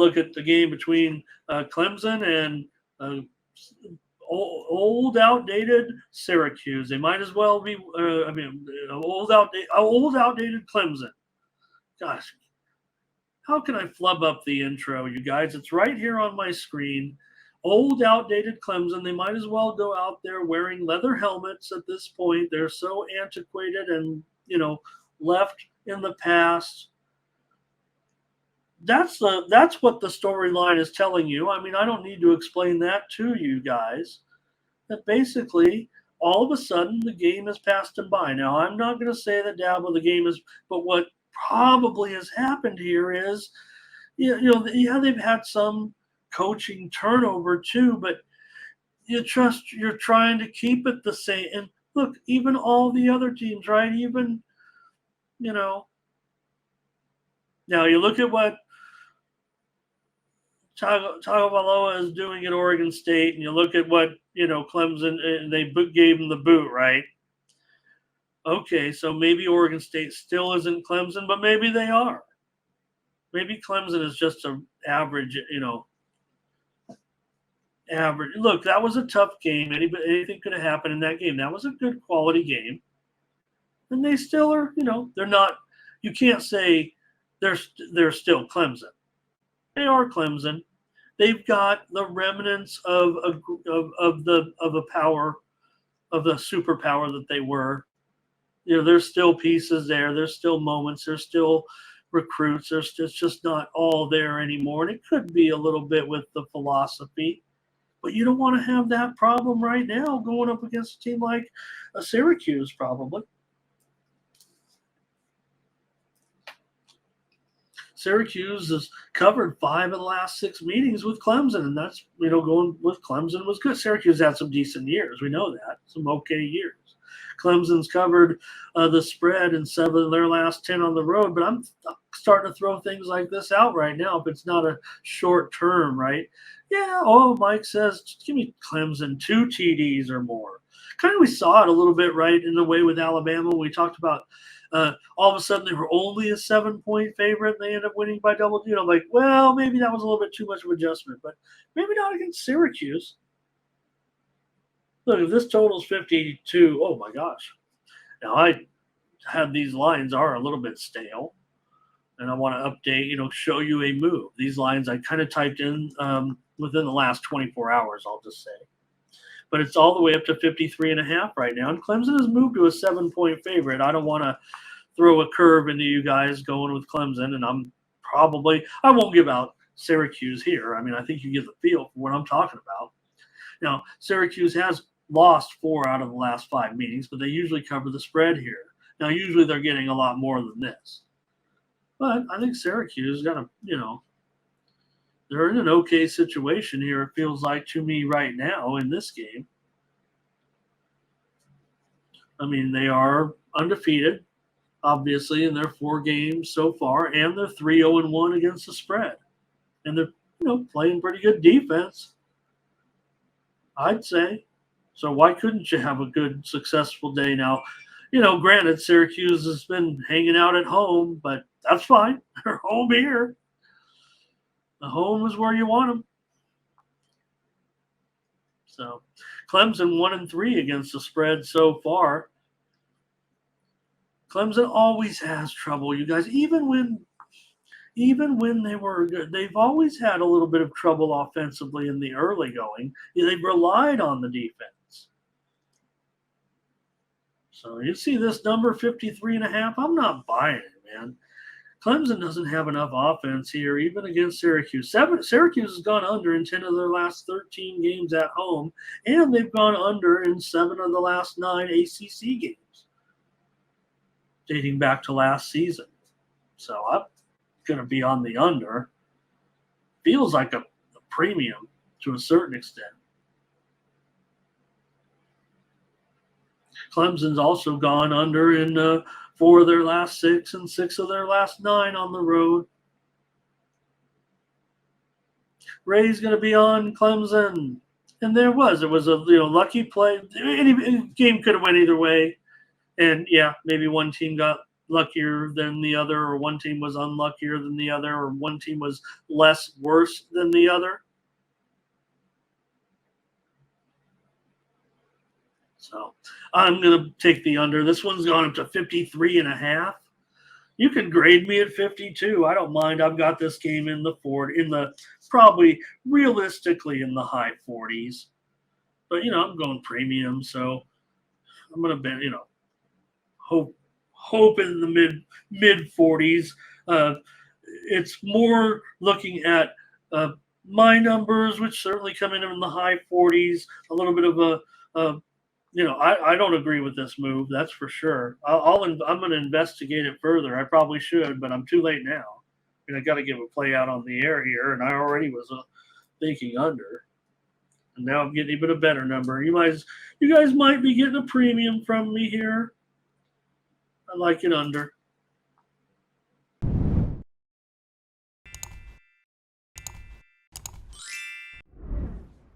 look at the game between Clemson and old, outdated Syracuse. They might as well be, old, outdated Clemson. Gosh, how can I flub up the intro, you guys? It's right here on my screen. Old, outdated Clemson. They might as well go out there wearing leather helmets at this point. They're so antiquated and, left in the past. That's what the storyline is telling you. I mean, I don't need to explain that to you guys. That basically, all of a sudden, the game has passed them by. Now, I'm not going to say that the game is, but what probably has happened here is, they've had some coaching turnover too, but you're trying to keep it the same. And look, even all the other teams, right? Even, now you look at what Tagovailoa is doing at Oregon State, and you look at what, Clemson, they gave him the boot, right? Okay, so maybe Oregon State still isn't Clemson, but maybe they are. Maybe Clemson is just an average, average. Look, that was a tough game. Anything could have happened in that game. That was a good quality game. And they still are, they're not, you can't say they're still Clemson. They are Clemson. They've got the remnants of a power, of the superpower that they were. There's still pieces there. There's still moments. There's still recruits. It's just not all there anymore. And it could be a little bit with the philosophy. But you don't want to have that problem right now going up against a team like Syracuse, probably. Syracuse has covered 5 of the last 6 meetings with Clemson, and that's, going with Clemson was good. Syracuse had some decent years. We know that. Some okay years. Clemson's covered the spread in 7 of their last 10 on the road, but I'm starting to throw things like this out right now if it's not a short term, right? Yeah, Mike says, just give me Clemson 2 TDs or more. Kind of we saw it a little bit, right, in the way with Alabama. We talked about all of a sudden they were only a 7-point favorite and they ended up winning by double digits. Like, well, maybe that was a little bit too much of adjustment, but maybe not against Syracuse. Look, if this total's 52, oh my gosh. Now I had these lines are a little bit stale, and I want to update, show you a move. These lines I kind of typed in within the last 24 hours, I'll just say. But it's all the way up to 53.5 right now. And Clemson has moved to a 7-point favorite. I don't want to throw a curve into you guys going with Clemson, and I won't give out Syracuse here. I mean, I think you get the feel for what I'm talking about. Now, Syracuse has lost 4 out of the last 5 meetings, but they usually cover the spread here. Now, usually they're getting a lot more than this. But I think Syracuse got they're in an okay situation here, it feels like to me right now in this game. I mean, they are undefeated, obviously, in their 4 games so far, and they're 3-0-1 against the spread. And they're, playing pretty good defense, I'd say. So why couldn't you have a good, successful day now? Granted, Syracuse has been hanging out at home, but that's fine. They're home here. The home is where you want them. So Clemson 1-3 against the spread so far. Clemson always has trouble, you guys. Even when they were good, they've always had a little bit of trouble offensively in the early going. They've relied on the defense. So you see this number 53.5. I'm not buying it, man. Clemson doesn't have enough offense here, even against Syracuse. Syracuse has gone under in 10 of their last 13 games at home, and they've gone under in 7 of the last 9 ACC games, dating back to last season. So I'm going to be on the under. Feels like a premium to a certain extent. Clemson's also gone under in 4 of their last 6 and 6 of their last 9 on the road. Ray's going to be on Clemson. And it was a lucky play. Any game could have went either way. And, yeah, maybe one team got, luckier than the other, or one team was unluckier than the other, or one team was less worse than the other. So I'm going to take the under. This one's gone up to 53.5. You can grade me at 52. I don't mind. I've got this game in the probably realistically in the high 40s. But I'm going premium, so I'm going to bet hope in the mid 40s. It's more looking at my numbers, which certainly come in the high 40s. A little bit of I don't agree with this move. That's for sure. I'm going to investigate it further. I probably should, but I'm too late now. I got to give a play out on the air here, and I already was thinking under, and now I'm getting even a better number. You guys might be getting a premium from me here. I like it under.